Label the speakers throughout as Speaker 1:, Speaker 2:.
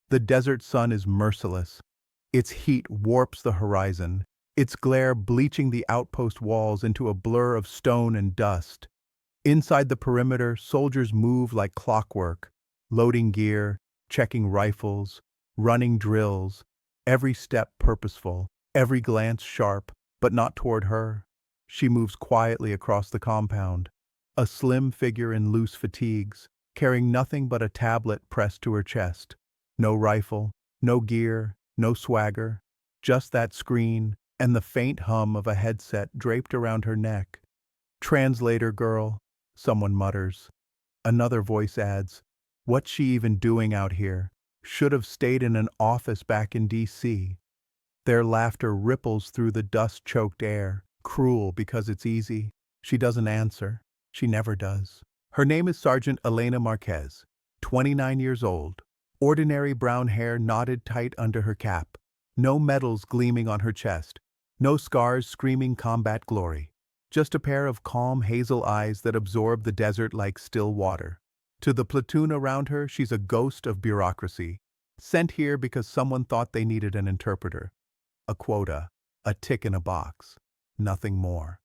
Speaker 1: The desert sun is merciless. Its heat warps the horizon, its glare bleaching the outpost walls into a blur of stone and dust. Inside the perimeter, soldiers move like clockwork, loading gear, checking rifles, running drills, every step purposeful, every glance sharp, but not toward her. She moves quietly across the compound, a slim figure in loose fatigues, carrying nothing but a tablet pressed to her chest. No rifle, no gear, no swagger, just that screen and the faint hum of a headset draped around her neck. "Translator girl," someone mutters. Another voice adds, "What's she even doing out here? Should have stayed in an office back in D.C." Their laughter ripples through the dust-choked air, cruel because it's easy. She doesn't answer. She never does. Her name is Sergeant Elena Marquez, 29 years old. Ordinary brown hair knotted tight under her cap. No medals gleaming on her chest. No scars screaming combat glory. Just a pair of calm hazel eyes that absorb the desert like still water. To the platoon around her, she's a ghost of bureaucracy, sent here because someone thought they needed an interpreter. A quota, a tick in a box, nothing more.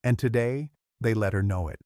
Speaker 1: And today, they let her know it.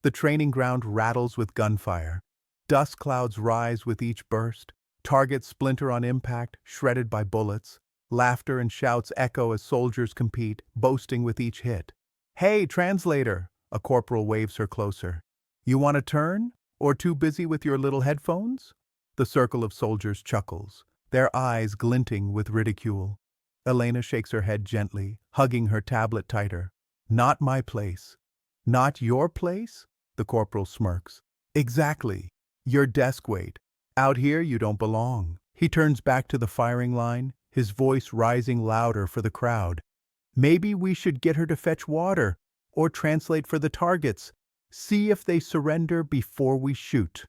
Speaker 1: The training ground rattles with gunfire. Dust clouds rise with each burst. Targets splinter on impact, shredded by bullets. Laughter and shouts echo as soldiers compete, boasting with each hit. "Hey, translator!" A corporal waves her closer. "You want a turn? Or too busy with your little headphones?" The circle of soldiers chuckles, their eyes glinting with ridicule. Elena shakes her head gently, hugging her tablet tighter. "Not my place." "Not your place?" The corporal smirks. "Exactly. Your desk weight. Out here you don't belong." He turns back to the firing line, his voice rising louder for the crowd. "Maybe we should get her to fetch water, or translate for the targets. See if they surrender before we shoot."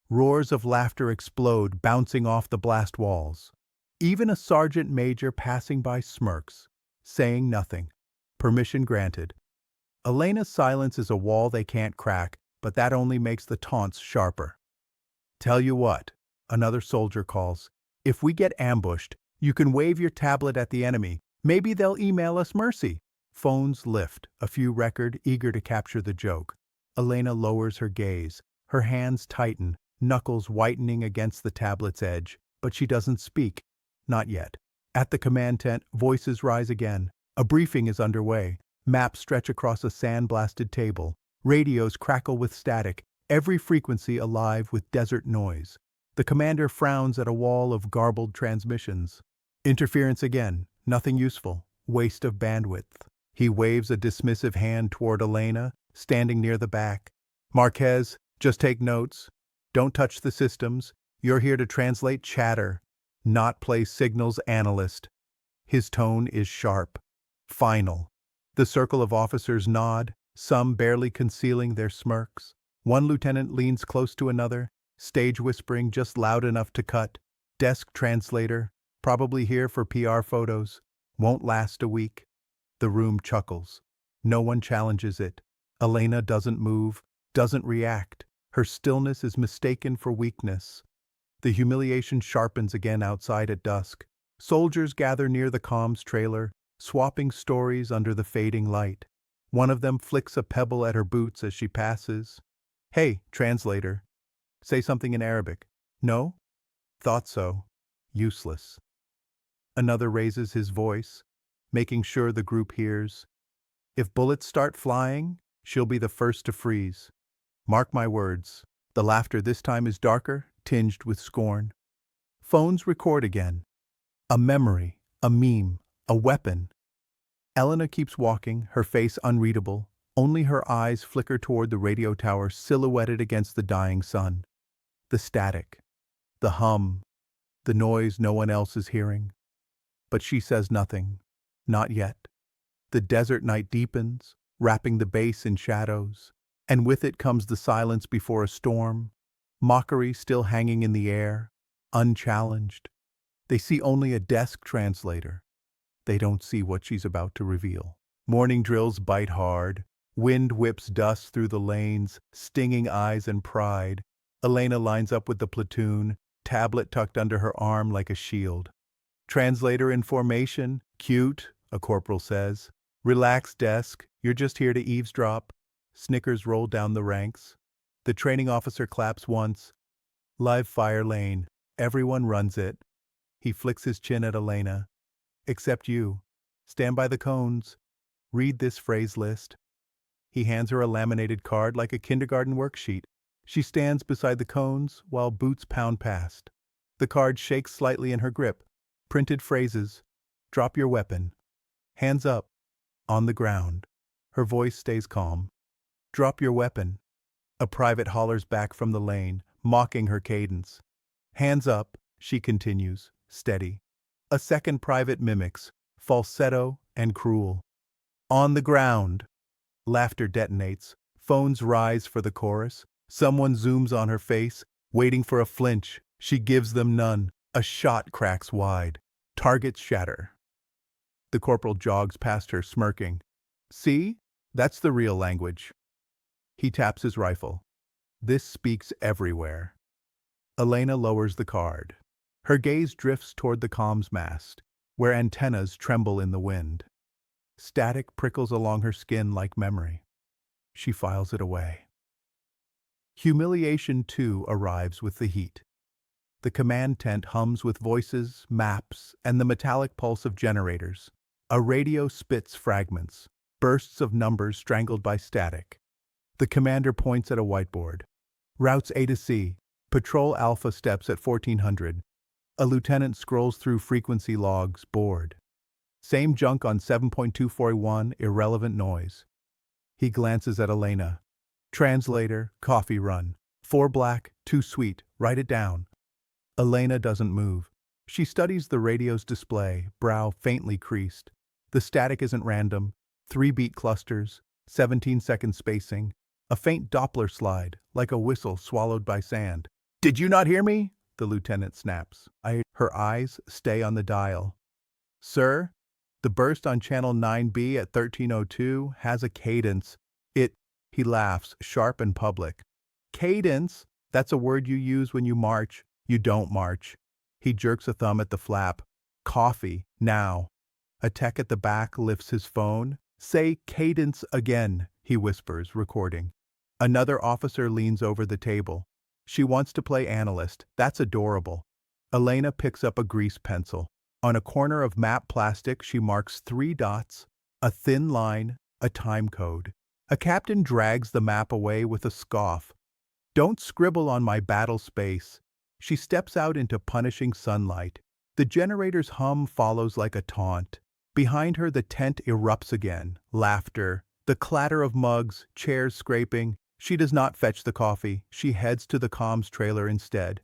Speaker 1: Roars of laughter explode, bouncing off the blast walls. Even a sergeant major passing by smirks, saying nothing. Permission granted. Elena's silence is a wall they can't crack, but that only makes the taunts sharper. "Tell you what," another soldier calls, "if we get ambushed, you can wave your tablet at the enemy. Maybe they'll email us mercy." Phones lift, a few record, eager to capture the joke. Elena lowers her gaze. Her hands tighten, knuckles whitening against the tablet's edge, but she doesn't speak. Not yet. At the command tent, voices rise again. A briefing is underway. Maps stretch across a sand-blasted table. Radios crackle with static, every frequency alive with desert noise. The commander frowns at a wall of garbled transmissions. Interference again. Nothing useful. Waste of bandwidth. He waves a dismissive hand toward Elena, standing near the back. "Marquez, just take notes. Don't touch the systems. You're here to translate chatter, not play signals analyst." His tone is sharp, final. The circle of officers nod, some barely concealing their smirks. One lieutenant leans close to another, stage whispering just loud enough to cut. "Desk translator, probably here for PR photos. Won't last a week." The room chuckles. No one challenges it. Elena doesn't move, doesn't react. Her stillness is mistaken for weakness. The humiliation sharpens again outside at dusk. Soldiers gather near the comms trailer, swapping stories under the fading light. One of them flicks a pebble at her boots as she passes. "Hey, translator." Say something in Arabic. "No?" "Thought so." Useless. Another raises his voice, making sure the group hears. "If bullets start flying, she'll be the first to freeze. Mark my words." The laughter this time is darker, tinged with scorn. Phones record again. A memory, a meme, a weapon. Elena keeps walking, her face unreadable. Only her eyes flicker toward the radio tower silhouetted against the dying sun. The static, the hum, the noise no one else is hearing. But she says nothing. Not yet. The desert night deepens, wrapping the base in shadows, and with it comes the silence before a storm, mockery still hanging in the air, unchallenged. They see only a desk translator. They don't see what she's about to reveal. Morning drills bite hard. Wind whips dust through the lanes, stinging eyes and pride. Elena lines up with the platoon, tablet tucked under her arm like a shield. Translator in formation, cute, a corporal says. Relaxed desk, you're just here to eavesdrop. Snickers roll down the ranks. The training officer claps once. Live fire lane. Everyone runs it. He flicks his chin at Elena. Except you. Stand by the cones. Read this phrase list. He hands her a laminated card like a kindergarten worksheet. She stands beside the cones while boots pound past. The card shakes slightly in her grip. Printed phrases. Drop your weapon. Hands up. On the ground. Her voice stays calm. Drop your weapon. A private hollers back from the lane, mocking her cadence. Hands up, she continues, steady. A second private mimics, falsetto and cruel. On the ground. Laughter detonates. Phones rise for the chorus. Someone zooms on her face, waiting for a flinch. She gives them none. A shot cracks wide. Targets shatter. The corporal jogs past her, smirking. See? That's the real language. He taps his rifle. This speaks everywhere. Elena lowers the card. Her gaze drifts toward the comms mast, where antennas tremble in the wind. Static prickles along her skin like memory. She files it away. Humiliation 2 arrives with the heat. The command tent hums with voices, maps, and the metallic pulse of generators. A radio spits fragments, bursts of numbers strangled by static. The commander points at a whiteboard. Routes A to C. Patrol Alpha steps at 1400. A lieutenant scrolls through frequency logs, bored. Same junk on 7.241, irrelevant noise. He glances at Elena. Translator, coffee run. 4 black, 2 sweet, write it down. Elena doesn't move. She studies the radio's display, brow faintly creased. The static isn't random. 3-beat clusters, 17-second spacing, a faint Doppler slide, like a whistle swallowed by sand. Did you not hear me? The lieutenant snaps. Her eyes stay on the dial. Sir, the burst on channel 9B at 1302 has a cadence. He laughs, sharp and public. Cadence? That's a word you use when you march. You don't march. He jerks a thumb at the flap. Coffee, now. A tech at the back lifts his phone. Say cadence again, he whispers, recording. Another officer leans over the table. She wants to play analyst. That's adorable. Elena picks up a grease pencil. On a corner of map plastic, she marks 3 dots, a thin line, a time code. A captain drags the map away with a scoff. Don't scribble on my battle space. She steps out into punishing sunlight. The generator's hum follows like a taunt. Behind her, the tent erupts again. Laughter. The clatter of mugs, chairs scraping. She does not fetch the coffee. She heads to the comms trailer instead.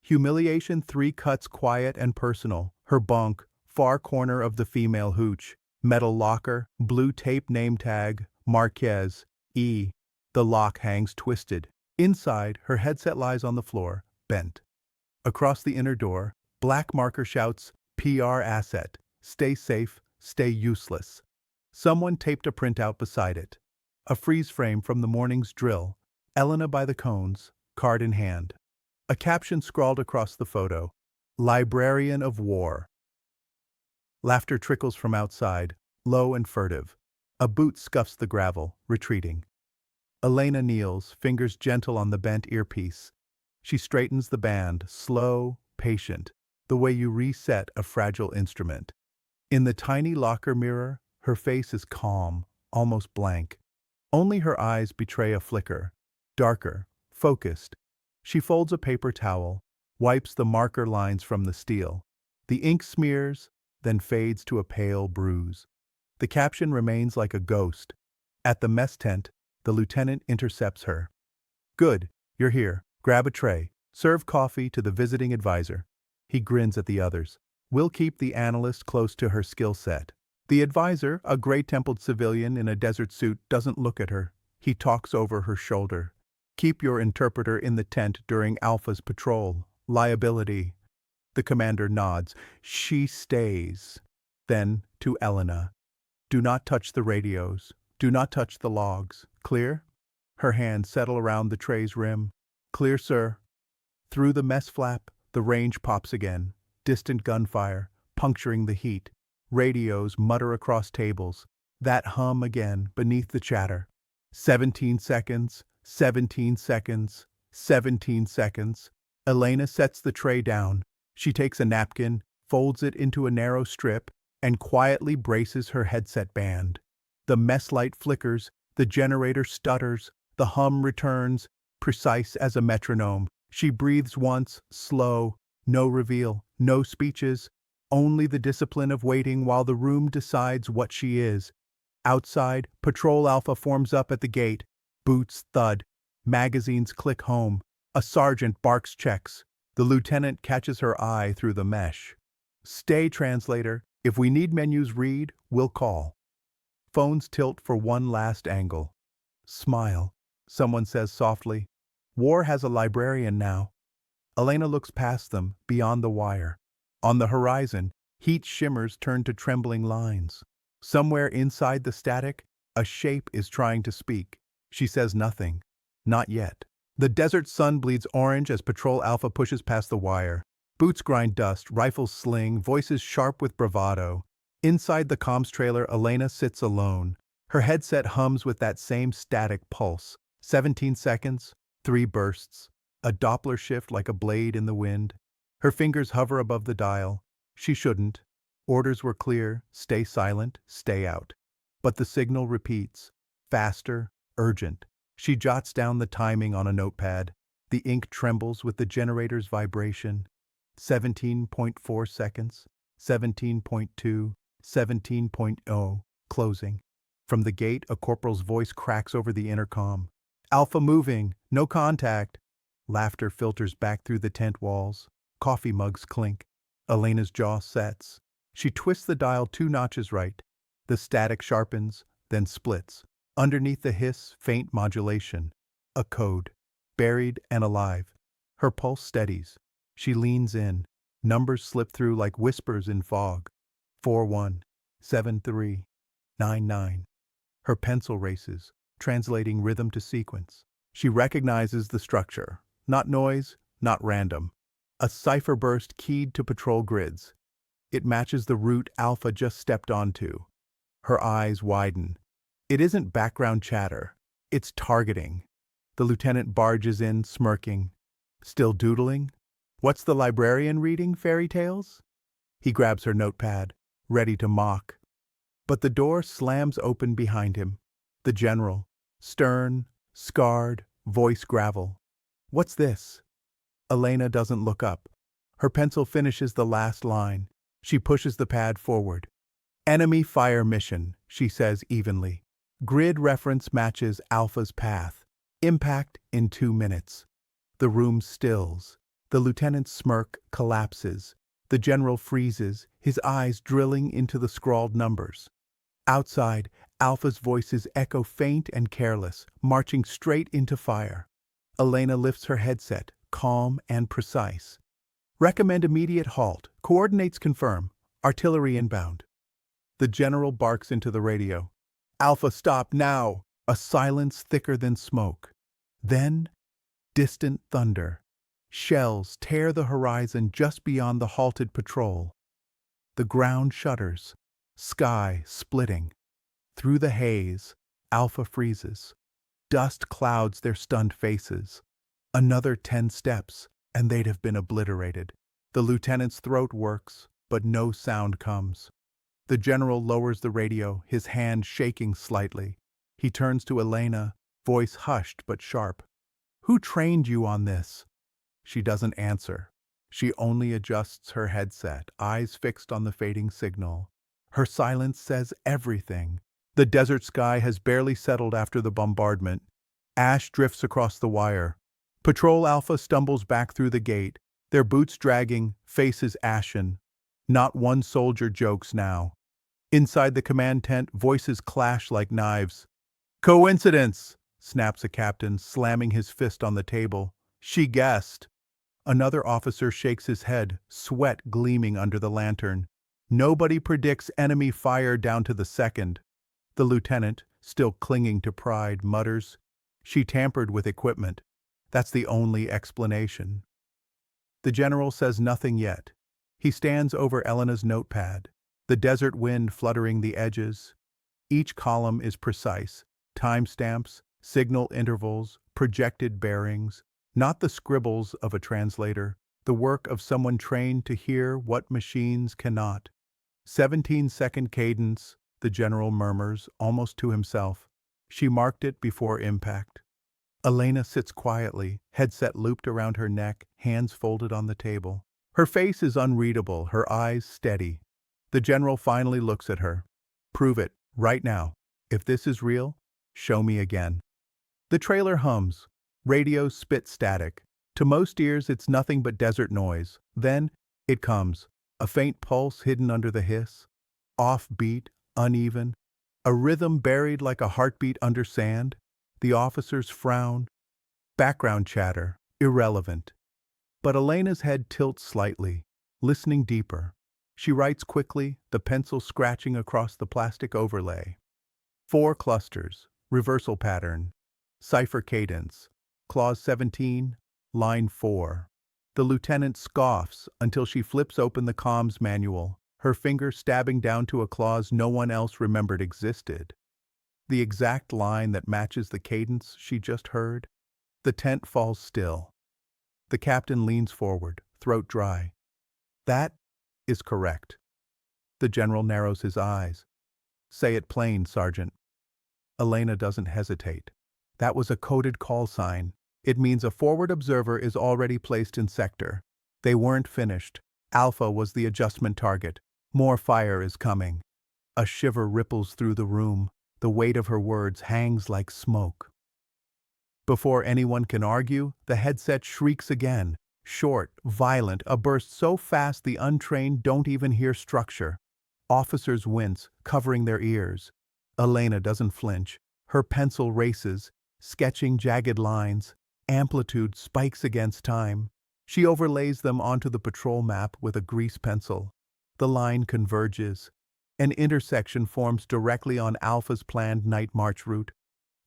Speaker 1: Humiliation 3 cuts quiet and personal. Her bunk, far corner of the female hooch. Metal locker, blue tape name tag, Marquez, E. The lock hangs twisted. Inside, her headset lies on the floor, bent. Across the inner door, black marker shouts, PR asset. Stay safe, stay useless. Someone taped a printout beside it. A freeze frame from the morning's drill. Elena by the cones, card in hand. A caption scrawled across the photo. Librarian of War. Laughter trickles from outside, low and furtive. A boot scuffs the gravel, retreating. Elena kneels, fingers gentle on the bent earpiece. She straightens the band, slow, patient, the way you reset a fragile instrument. In the tiny locker mirror, her face is calm, almost blank. Only her eyes betray a flicker, darker, focused. She folds a paper towel, wipes the marker lines from the steel. The ink smears, then fades to a pale bruise. The caption remains like a ghost. At the mess tent, the lieutenant intercepts her. Good, you're here. Grab a tray. Serve coffee to the visiting advisor. He grins at the others. We'll keep the analyst close to her skill set. The advisor, a gray-templed civilian in a desert suit, doesn't look at her. He talks over her shoulder. Keep your interpreter in the tent during Alpha's patrol. Liability. The commander nods. She stays. Then, to Elena. Do not touch the radios. Do not touch the logs. Clear? Her hands settle around the tray's rim. Clear, sir. Through the mess flap, the range pops again. Distant gunfire, puncturing the heat. Radios mutter across tables. That hum again, beneath the chatter. 17 seconds, 17 seconds, 17 seconds. Elena sets the tray down. She takes a napkin, folds it into a narrow strip, and quietly braces her headset band. The mess light flickers, the generator stutters, the hum returns, precise as a metronome. She breathes once, slow, no reveal, no speeches, only the discipline of waiting while the room decides what she is. Outside, Patrol Alpha forms up at the gate. Boots thud. Magazines click home. A sergeant barks checks. The lieutenant catches her eye through the mesh. Stay, translator. If we need menus read, we'll call. Phones tilt for one last angle. Smile, someone says softly. War has a librarian now. Elena looks past them, beyond the wire. On the horizon, heat shimmers turn to trembling lines. Somewhere inside the static, a shape is trying to speak. She says nothing. Not yet. The desert sun bleeds orange as Patrol Alpha pushes past the wire. Boots grind dust, rifles sling, voices sharp with bravado. Inside the comms trailer, Elena sits alone. Her headset hums with that same static pulse. 17 seconds, 3 bursts. A Doppler shift like a blade in the wind. Her fingers hover above the dial. She shouldn't. Orders were clear, stay silent, stay out. But the signal repeats. Faster, urgent. She jots down the timing on a notepad. The ink trembles with the generator's vibration. 17.4 seconds, 17.2, 17.0, closing. From the gate, a corporal's voice cracks over the intercom. Alpha moving, no contact. Laughter filters back through the tent walls. Coffee mugs clink. Elena's jaw sets. She twists the dial 2 notches right. The static sharpens, then splits. Underneath the hiss, faint modulation. A code. Buried and alive. Her pulse steadies. She leans in. Numbers slip through like whispers in fog. 417399. Her pencil races, translating rhythm to sequence. She recognizes the structure. Not noise, not random. A cipher burst keyed to patrol grids. It matches the route Alpha just stepped onto. Her eyes widen. It isn't background chatter. It's targeting. The lieutenant barges in, smirking. Still doodling? What's the librarian reading, fairy tales? He grabs her notepad, ready to mock. But the door slams open behind him. The general, stern, scarred, voice gravel. What's this? Elena doesn't look up. Her pencil finishes the last line. She pushes the pad forward. Enemy fire mission, she says evenly. Grid reference matches Alpha's path. Impact in 2 minutes. The room stills. The lieutenant's smirk collapses. The general freezes, his eyes drilling into the scrawled numbers. Outside, Alpha's voices echo faint and careless, marching straight into fire. Elena lifts her headset, calm and precise. Recommend immediate halt. Coordinates confirm. Artillery inbound. The general barks into the radio. Alpha, stop now! A silence thicker than smoke. Then, distant thunder. Shells tear the horizon just beyond the halted patrol. The ground shudders, sky splitting. Through the haze, Alpha freezes. Dust clouds their stunned faces. Another 10 steps, and they'd have been obliterated. The lieutenant's throat works, but no sound comes. The general lowers the radio, his hand shaking slightly. He turns to Elena, voice hushed but sharp. Who trained you on this? She doesn't answer. She only adjusts her headset, eyes fixed on the fading signal. Her silence says everything. The desert sky has barely settled after the bombardment. Ash drifts across the wire. Patrol Alpha stumbles back through the gate, their boots dragging, faces ashen. Not one soldier jokes now. Inside the command tent, voices clash like knives. Coincidence, snaps a captain, slamming his fist on the table. She guessed. Another officer shakes his head, sweat gleaming under the lantern. Nobody predicts enemy fire down to the second. The lieutenant, still clinging to pride, mutters, She tampered with equipment. That's the only explanation. The general says nothing yet. He stands over Elena's notepad, the desert wind fluttering the edges. Each column is precise, timestamps, signal intervals, projected bearings, not the scribbles of a translator, the work of someone trained to hear what machines cannot. 17-second cadence, the general murmurs, almost to himself. She marked it before impact. Elena sits quietly, headset looped around her neck, hands folded on the table. Her face is unreadable, her eyes steady. The general finally looks at her. Prove it, right now. If this is real, show me again. The trailer hums. Radio spit static. To most ears, it's nothing but desert noise. Then, it comes. A faint pulse hidden under the hiss. Off-beat, uneven. A rhythm buried like a heartbeat under sand. The officers frown. Background chatter, irrelevant. But Elena's head tilts slightly, listening deeper. She writes quickly, the pencil scratching across the plastic overlay. 4 clusters, reversal pattern, cipher cadence, clause 17, line 4. The lieutenant scoffs until she flips open the comms manual, her finger stabbing down to a clause no one else remembered existed. The exact line that matches the cadence she just heard. The tent falls still. The captain leans forward, throat dry. That is correct. The general narrows his eyes. Say it plain, Sergeant. Elena doesn't hesitate. That was a coded call sign. It means a forward observer is already placed in sector. They weren't finished. Alpha was the adjustment target. More fire is coming. A shiver ripples through the room. The weight of her words hangs like smoke. Before anyone can argue, the headset shrieks again. Short, violent, a burst so fast the untrained don't even hear structure. Officers wince, covering their ears. Elena doesn't flinch. Her pencil races, sketching jagged lines. Amplitude spikes against time. She overlays them onto the patrol map with a grease pencil. The line converges. An intersection forms directly on Alpha's planned night march route.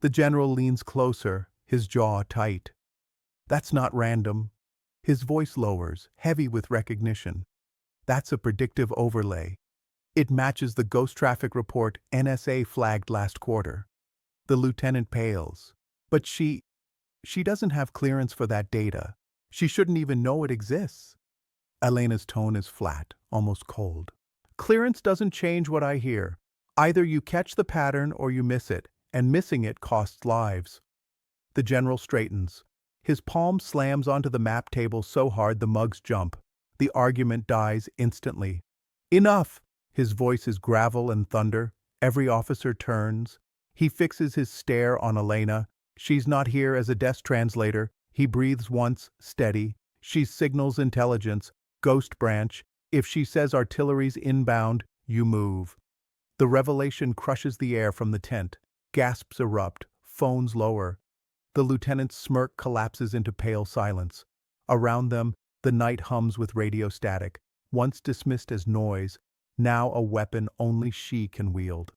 Speaker 1: The general leans closer, his jaw tight. That's not random. His voice lowers, heavy with recognition. That's a predictive overlay. It matches the ghost traffic report NSA flagged last quarter. The lieutenant pales. But she doesn't have clearance for that data. She shouldn't even know it exists. Elena's tone is flat, almost cold. Clearance doesn't change what I hear. Either you catch the pattern or you miss it, and missing it costs lives. The general straightens. His palm slams onto the map table so hard the mugs jump. The argument dies instantly. Enough! His voice is gravel and thunder. Every officer turns. He fixes his stare on Elena. She's not here as a desk translator. He breathes once, steady. She signals intelligence. Ghost branch. If she says artillery's inbound, you move. The revelation crushes the air from the tent. Gasps erupt. Phones lower. The lieutenant's smirk collapses into pale silence. Around them, the night hums with radio static. Once dismissed as noise, now a weapon only she can wield.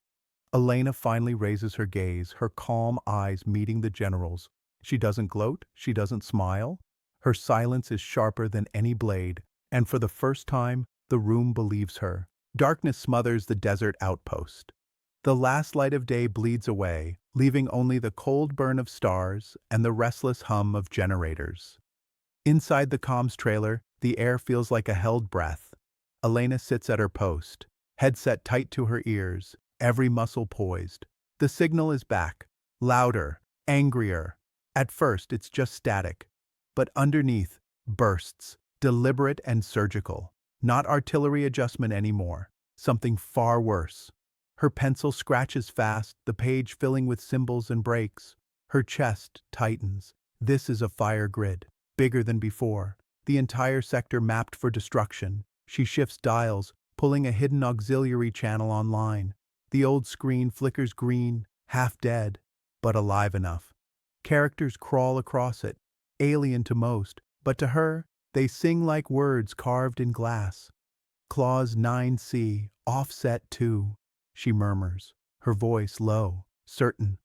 Speaker 1: Elena finally raises her gaze, her calm eyes meeting the general's. She doesn't gloat, she doesn't smile. Her silence is sharper than any blade, and for the first time, the room believes her. Darkness smothers the desert outpost. The last light of day bleeds away, leaving only the cold burn of stars and the restless hum of generators. Inside the comms trailer, the air feels like a held breath. Elena sits at her post, headset tight to her ears, every muscle poised. The signal is back, louder, angrier. At first, it's just static, but underneath, bursts, deliberate and surgical. Not artillery adjustment anymore, something far worse. Her pencil scratches fast, the page filling with symbols and breaks. Her chest tightens. This is a fire grid, bigger than before. The entire sector mapped for destruction. She shifts dials, pulling a hidden auxiliary channel online. The old screen flickers green, half dead, but alive enough. Characters crawl across it, alien to most, but to her, they sing like words carved in glass. Clause 9C, offset 2, she murmurs, her voice low, certain.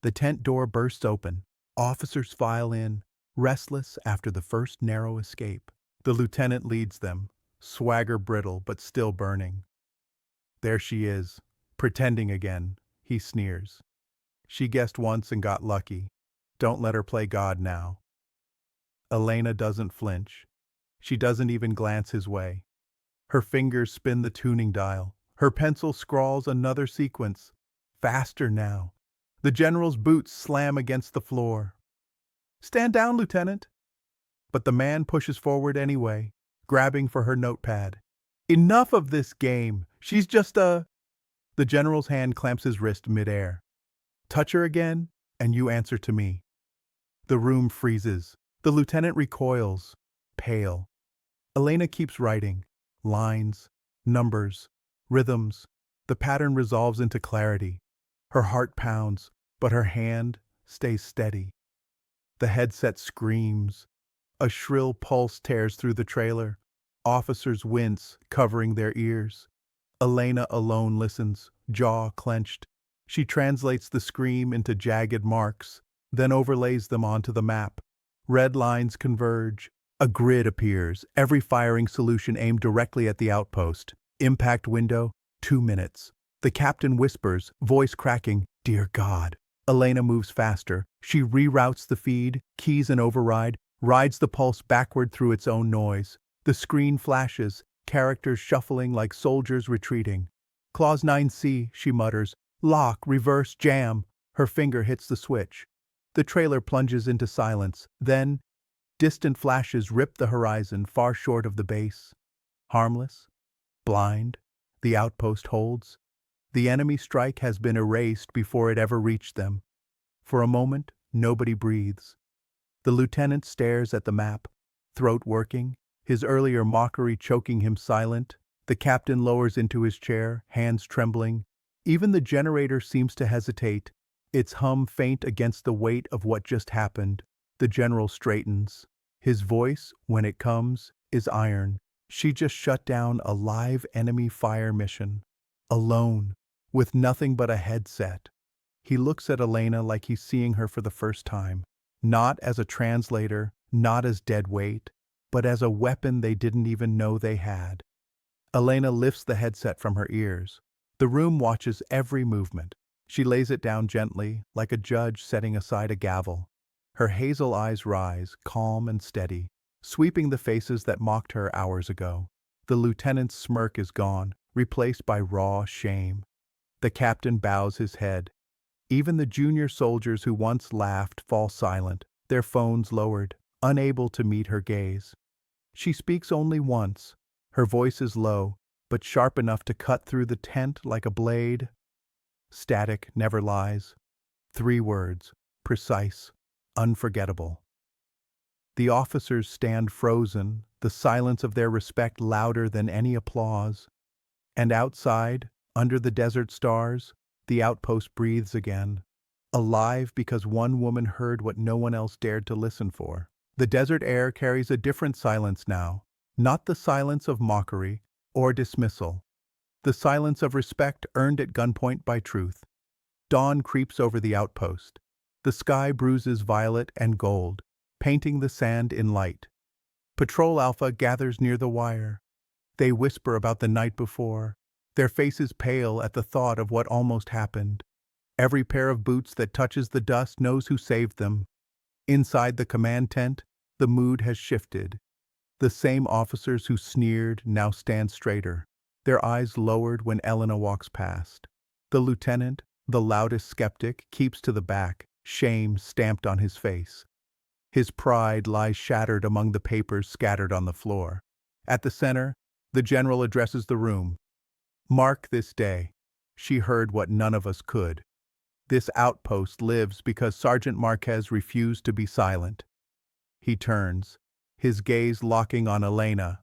Speaker 1: The tent door bursts open. Officers file in, restless after the first narrow escape. The lieutenant leads them, swagger brittle but still burning. There she is, pretending again, he sneers. She guessed once and got lucky. Don't let her play God now. Elena doesn't flinch. She doesn't even glance his way. Her fingers spin the tuning dial. Her pencil scrawls another sequence. Faster now. The general's boots slam against the floor. Stand down, Lieutenant. But the man pushes forward anyway, grabbing for her notepad. Enough of this game. She's just a... The general's hand clamps his wrist midair. Touch her again, and you answer to me. The room freezes. The lieutenant recoils, pale. Elena keeps writing. Lines, numbers, rhythms. The pattern resolves into clarity. Her heart pounds, but her hand stays steady. The headset screams. A shrill pulse tears through the trailer. Officers wince, covering their ears. Elena alone listens, jaw clenched. She translates the scream into jagged marks, then overlays them onto the map. Red lines converge. A grid appears, every firing solution aimed directly at the outpost. Impact window, 2 minutes. The captain whispers, voice cracking, "Dear God." Elena moves faster. She reroutes the feed, keys an override, rides the pulse backward through its own noise. The screen flashes, characters shuffling like soldiers retreating. Clause 9C, she mutters. Lock, reverse, jam. Her finger hits the switch. The trailer plunges into silence. Then, distant flashes rip the horizon far short of the base. Harmless, blind, the outpost holds. The enemy strike has been erased before it ever reached them. For a moment, nobody breathes. The lieutenant stares at the map, throat working, his earlier mockery choking him silent. The captain lowers into his chair, hands trembling. Even the generator seems to hesitate, its hum faint against the weight of what just happened. The general straightens. His voice, when it comes, is iron. She just shut down a live enemy fire mission. Alone, with nothing but a headset. He looks at Elena like he's seeing her for the first time. Not as a translator, not as dead weight, but as a weapon they didn't even know they had. Elena lifts the headset from her ears. The room watches every movement. She lays it down gently, like a judge setting aside a gavel. Her hazel eyes rise, calm and steady, sweeping the faces that mocked her hours ago. The lieutenant's smirk is gone, replaced by raw shame. The captain bows his head. Even the junior soldiers who once laughed fall silent, their phones lowered, unable to meet her gaze. She speaks only once. Her voice is low, but sharp enough to cut through the tent like a blade. Static never lies. 3 words, precise, unforgettable. The officers stand frozen, the silence of their respect louder than any applause. And outside, under the desert stars, the outpost breathes again. Alive because one woman heard what no one else dared to listen for. The desert air carries a different silence now, not the silence of mockery or dismissal. The silence of respect earned at gunpoint by truth. Dawn creeps over the outpost. The sky bruises violet and gold, painting the sand in light. Patrol Alpha gathers near the wire. They whisper about the night before, their faces pale at the thought of what almost happened. Every pair of boots that touches the dust knows who saved them. Inside the command tent, the mood has shifted. The same officers who sneered now stand straighter, their eyes lowered when Elena walks past. The lieutenant, the loudest skeptic, keeps to the back, shame stamped on his face. His pride lies shattered among the papers scattered on the floor. At the center, the general addresses the room. Mark this day. She heard what none of us could. This outpost lives because Sergeant Marquez refused to be silent. He turns, his gaze locking on Elena.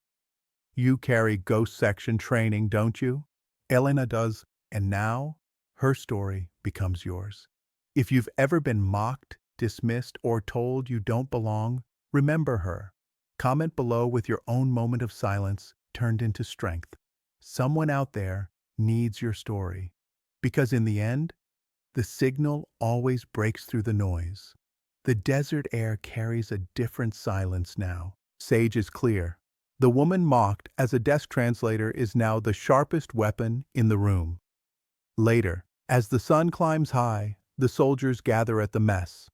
Speaker 1: You carry ghost section training, don't you? Elena does, and now, her story becomes yours. If you've ever been mocked, dismissed, or told you don't belong, remember her. Comment below with your own moment of silence turned into strength. Someone out there needs your story. Because in the end, the signal always breaks through the noise. The desert air carries a different silence now. Sage is clear. The woman mocked as a desk translator is now the sharpest weapon in the room. Later, as the sun climbs high, the soldiers gather at the mess.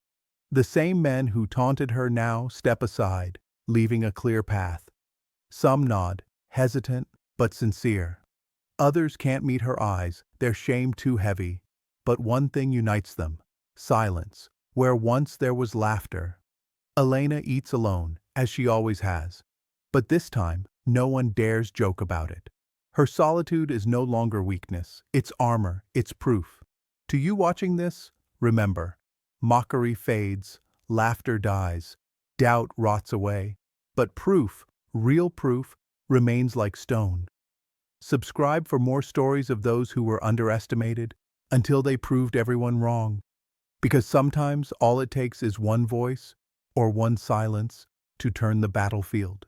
Speaker 1: The same men who taunted her now step aside, leaving a clear path. Some nod, hesitant but sincere. Others can't meet her eyes, their shame too heavy. But one thing unites them: silence, where once there was laughter. Elena eats alone, as she always has. But this time, no one dares joke about it. Her solitude is no longer weakness, it's armor, it's proof. To you watching this, remember: mockery fades, laughter dies, doubt rots away, but proof, real proof, remains like stone. Subscribe for more stories of those who were underestimated until they proved everyone wrong. Because sometimes all it takes is one voice or one silence to turn the battlefield.